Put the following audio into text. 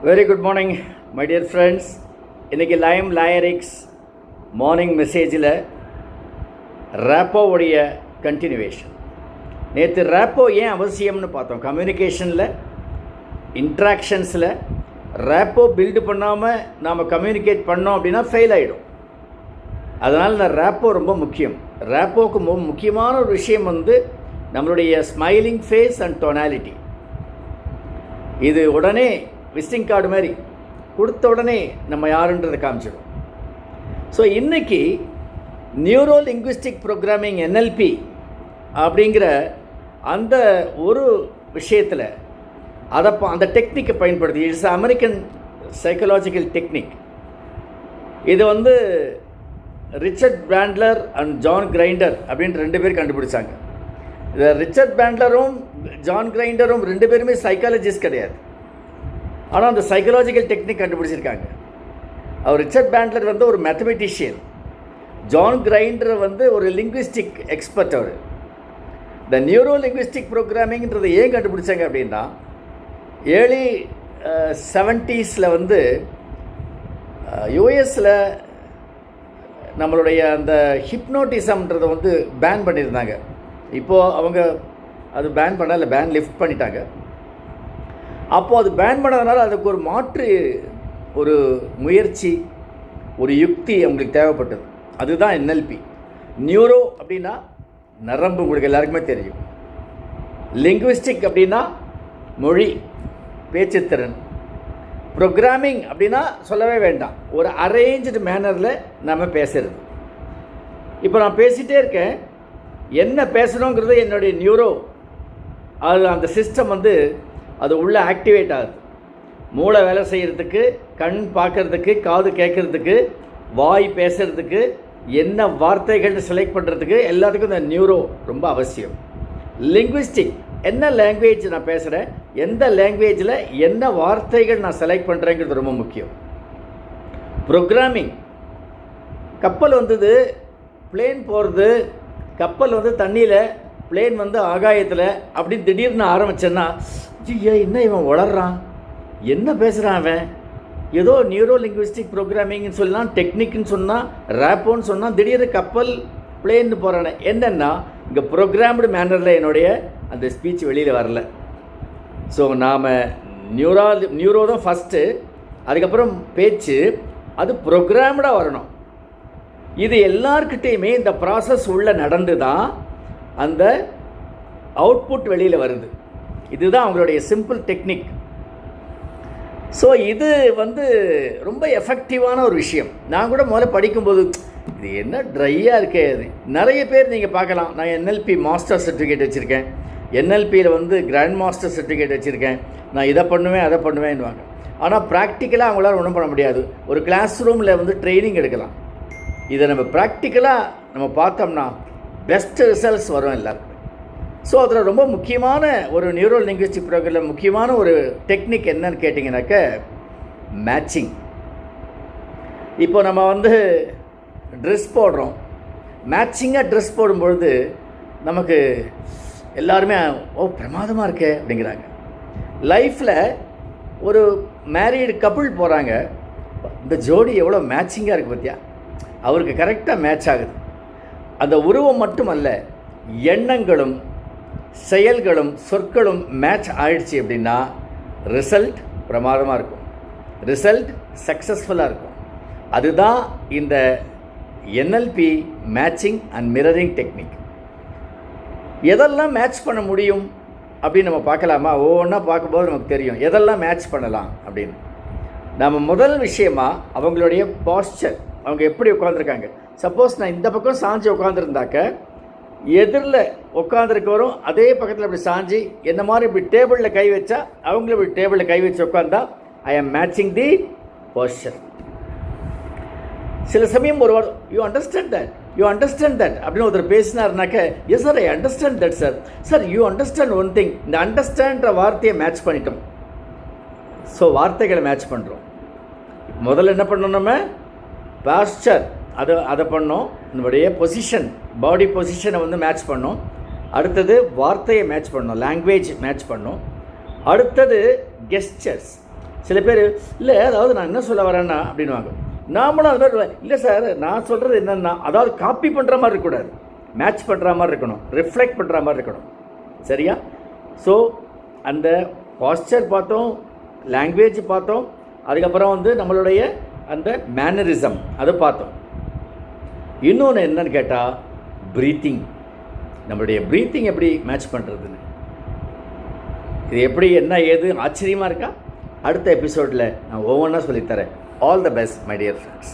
Very good morning my dear friends. இன்றைக்கி Lime லாயரிக்ஸ் morning மெசேஜில் ரேப்போவுடைய continuation. நேற்று ரேப்போ ஏன் அவசியம்னு பார்த்தோம். கம்யூனிகேஷனில், இன்ட்ராக்ஷன்ஸில் ரேப்போ பில்டு பண்ணாமல் நாம் கம்யூனிகேட் பண்ணோம் அப்படின்னா ஃபெயில் ஆகிடும். அதனால் இந்த ரேப்போ ரொம்ப முக்கியம். ரேப்போவுக்கு முக்கியமான ஒரு விஷயம் நம்மளுடைய ஸ்மைலிங் ஃபேஸ் அண்ட் டொனாலிட்டி. இது உடனே விசிட்டிங் கார்டு மாதிரி கொடுத்த உடனே நம்ம யாருன்றதை காமிச்சிடும். ஸோ இன்றைக்கி நியூரோ லிங்குவிஸ்டிக் ப்ரோக்ராமிங் NLP அப்படிங்கிற அந்த ஒரு விஷயத்தில் அந்த டெக்னிக்கை பயன்படுத்தி, இட்ஸ் அமெரிக்கன் சைக்கலாஜிக்கல் டெக்னிக். இது Richard Bandler and John grinder அப்படின்ற 2 பேர் கண்டுபிடிச்சாங்க. இதை ரிச்சர்ட் பேண்ட்லரும் ஜான் கிரைண்டரும் 2 பேருமே சைக்காலஜிஸ்ட் கிடையாது. ஆனால் அந்த சைக்கலாஜிக்கல் டெக்னிக் கண்டுபிடிச்சிருக்காங்க. அவர் ரிச்சர்ட் பேண்ட்லர் ஒரு மேத்தமெட்டிஷியன், ஜான் கிரைண்டர் ஒரு லிங்குவிஸ்டிக் எக்ஸ்பர்ட். அவர் இந்த நியூரோ லிங்குவிஸ்டிக் ப்ரோக்ராமிங்கிறத ஏன் கண்டுபிடிச்சாங்க அப்படின்னா, ஏர்லி 70s யூஎஸில் நம்மளுடைய அந்த ஹிப்னோட்டிசம்ன்றதை பேன் பண்ணியிருந்தாங்க. இப்போது அவங்க அது பேன் பண்ணல, பேன் லிஃப்ட் பண்ணிட்டாங்க. அப்போது அது பேன் பண்ணதுனால அதுக்கு ஒரு மாற்று ஒரு முயற்சி, ஒரு யுக்தி அவங்களுக்கு தேவைப்பட்டது. அதுதான் NLP. நியூரோ அப்படின்னா நரம்பு, உங்களுக்கு எல்லாருக்குமே தெரியும். லிங்குவிஸ்டிக் அப்படின்னா மொழி, பேச்சுத்திறன். ப்ரோக்ராமிங் அப்படின்னா சொல்லவே வேண்டாம், ஒரு அரேஞ்சு மேனரில் நம்ம பேசுகிறது. இப்போ நான் பேசிகிட்டே இருக்கேன், என்ன பேசணுங்கிறது என்னுடைய நியூரோ அது அந்த சிஸ்டம் அது உள்ளே ஆக்டிவேட் ஆகுது. மூளை வேலை செய்கிறதுக்கு, கண் பார்க்குறதுக்கு, காது கேட்குறதுக்கு, வாய் பேசுகிறதுக்கு, என்ன வார்த்தைகள் செலக்ட் பண்ணுறதுக்கு எல்லாத்துக்கும் இந்த நியூரோ ரொம்ப அவசியம். லிங்குவிஸ்டிக், என்ன லாங்குவேஜ் நான் பேசுகிறேன், எந்த லாங்குவேஜில் என்ன வார்த்தைகள் நான் செலக்ட் பண்ணுறேங்கிறது ரொம்ப முக்கியம். ப்ரோக்ராமிங், கப்பல் பிளேன் போகிறது, கப்பல் தண்ணியில், பிளேன் ஆகாயத்தில் அப்படின்னு திடீர்னு ஆரம்பித்தேன்னா, ஐயா என்ன இவன் வளர்றான், என்ன பேசுகிறான் அவன், ஏதோ நியூரோ லிங்குவிஸ்டிக் ப்ரோக்ராமிங்னு சொல்லலாம், டெக்னிக்னு சொன்னால், ரேப்போன்னு சொன்னால், திடீர்னு கப்பல் பிளேன்னு போகிறானே, என்னென்னா இங்கே ப்ரோக்ராம்டு மேனரில் என்னுடைய அந்த ஸ்பீச் வெளியில் வரல. ஸோ நாம் நியூரோ தான் ஃபஸ்ட்டு, அதுக்கப்புறம் பேச்சு, அது ப்ரோக்ராம்டாக வரணும். இது எல்லார்கிட்டையுமே இந்த ப்ராசஸ் உள்ளே நடந்து தான் அந்த அவுட்புட் வெளியில் வருது. இதுதான் அவங்களுடைய சிம்பிள் டெக்னிக். ஸோ இது ரொம்ப எஃபெக்டிவான ஒரு விஷயம். நான் கூட முதல்ல படிக்கும்போது இது என்ன ட்ரையாக இருக்கே, அது நிறைய பேர் நீங்கள் பார்க்கலாம். நான் NLP மாஸ்டர் சர்டிஃபிகேட் வச்சுருக்கேன், NLPயில் கிராண்ட் மாஸ்டர் சர்டிஃபிகேட் வச்சுருக்கேன், நான் இதை பண்ணுவேன் அதை பண்ணுவேன்னுவாங்க. ஆனால் ப்ராக்டிக்கலாக அவங்களால ஒன்றும் பண்ண முடியாது. ஒரு கிளாஸ் ரூமில் ட்ரைனிங் எடுக்கலாம். இதை நம்ம ப்ராக்டிக்கலாக நம்ம பார்த்தோம்னா பெஸ்ட் ரிசல்ட்ஸ் வரும் எல்லாருக்கும். ஸோ அதில் ரொம்ப முக்கியமான ஒரு நியூரோ லிங்குவிஸ்டிக் ப்ரோக்ராமில் முக்கியமான ஒரு டெக்னிக் என்னன்னு கேட்டிங்கனாக்க, மேட்சிங். இப்போ நம்ம ட்ரெஸ் போடுறோம், மேட்சிங்காக ட்ரெஸ் போடும்பொழுது நமக்கு எல்லாருமே பிரமாதமாக இருக்கே அப்படிங்கிறாங்க. லைஃப்பில் ஒரு மேரீடு கப்புள் போகிறாங்க, இந்த ஜோடி எவ்வளோ மேட்சிங்காக இருக்குது பார்த்தியா, அவருக்கு கரெக்டாக மேட்ச் ஆகுது. அந்த உருவம் மட்டுமல்ல, எண்ணங்களும் செயல்களும் சொற்களும் மேட்ச் ஆயிடுச்சு அப்படின்னா ரிசல்ட் பிரமாதமாக இருக்கும், ரிசல்ட் சக்ஸஸ்ஃபுல்லாக இருக்கும். அதுதான் இந்த NLP matching and mirroring technique. எதெல்லாம் மேட்ச் பண்ண முடியும் அப்படின்னு நம்ம பார்க்கலாமா? ஒவ்வொன்றா பார்க்கும்போது நமக்கு தெரியும் எதெல்லாம் மேட்ச் பண்ணலாம் அப்படின்னு. நம்ம முதல் விஷயமாக அவங்களுடைய பாஸ்சர், அவங்க எப்படி உட்காந்துருக்காங்க. சப்போஸ் நான் இந்த பக்கம் சாஞ்சு உட்காந்துருந்தாக்க, எதிரில் உட்காந்துருக்கவரும் அதே பக்கத்தில் இப்படி சாஞ்சி என்ன மாதிரி இப்படி டேபிளில் கை வச்சா, அவங்களும் இப்படி டேபிளில் கை வச்சு உட்காந்தா ஐ ஆம் மேட்சிங் தி பாஸ்சர். சில சமயம் ஒரு யூ அண்டர்ஸ்டாண்ட் தட் அப்படின்னு ஒருத்தர் பேசினார்னாக்க, yes sir I understand that sir. Sir you understand one thing, இந்த அண்டர்ஸ்டாண்ட்ற வார்த்தையை மேட்ச் பண்ணிட்டோம். ஸோ வார்த்தைகளை மேட்ச் பண்ணுறோம். முதல்ல என்ன பண்ணணும், நம்ம பாஸ்சர் அதை பண்ணோம், நம்முடைய பொசிஷன், பாடி பொசிஷனை மேட்ச் பண்ணோம். அடுத்தது வார்த்தையை மேட்ச் பண்ணோம், லாங்குவேஜ் மேட்ச் பண்ணோம். அடுத்தது கெஸ்டர்ஸ், சில பேர் இல்லை அதாவது நான் என்ன சொல்ல வரேன்னா அப்படின்வாங்க. நாமளும் அது மாதிரி இல்லை சார், நான் சொல்கிறது என்னென்னா அதாவது காப்பி பண்ணுற மாதிரி இருக்கக்கூடாது, மேட்ச் பண்ணுற மாதிரி இருக்கணும், ரிஃப்ளெக்ட் பண்ணுற மாதிரி இருக்கணும். சரியா? ஸோ அந்த பாஸ்டர் பார்த்தோம், லாங்குவேஜ் பார்த்தோம், அதுக்கப்புறம் வந்து நம்மளுடைய அந்த மேனரிசம் அதை பார்த்தோம். இன்னொன்று என்னன்னு கேட்டால் ப்ரீத்திங். நம்மளுடைய ப்ரீத்திங் எப்படி மேட்ச் பண்ணுறதுன்னு, இது எப்படி என்ன ஏது ஆச்சரியமாக இருக்கா? அடுத்த எபிசோடில் நான் ஒவ்வொன்றா சொல்லித்தரேன். All the best my dear friends.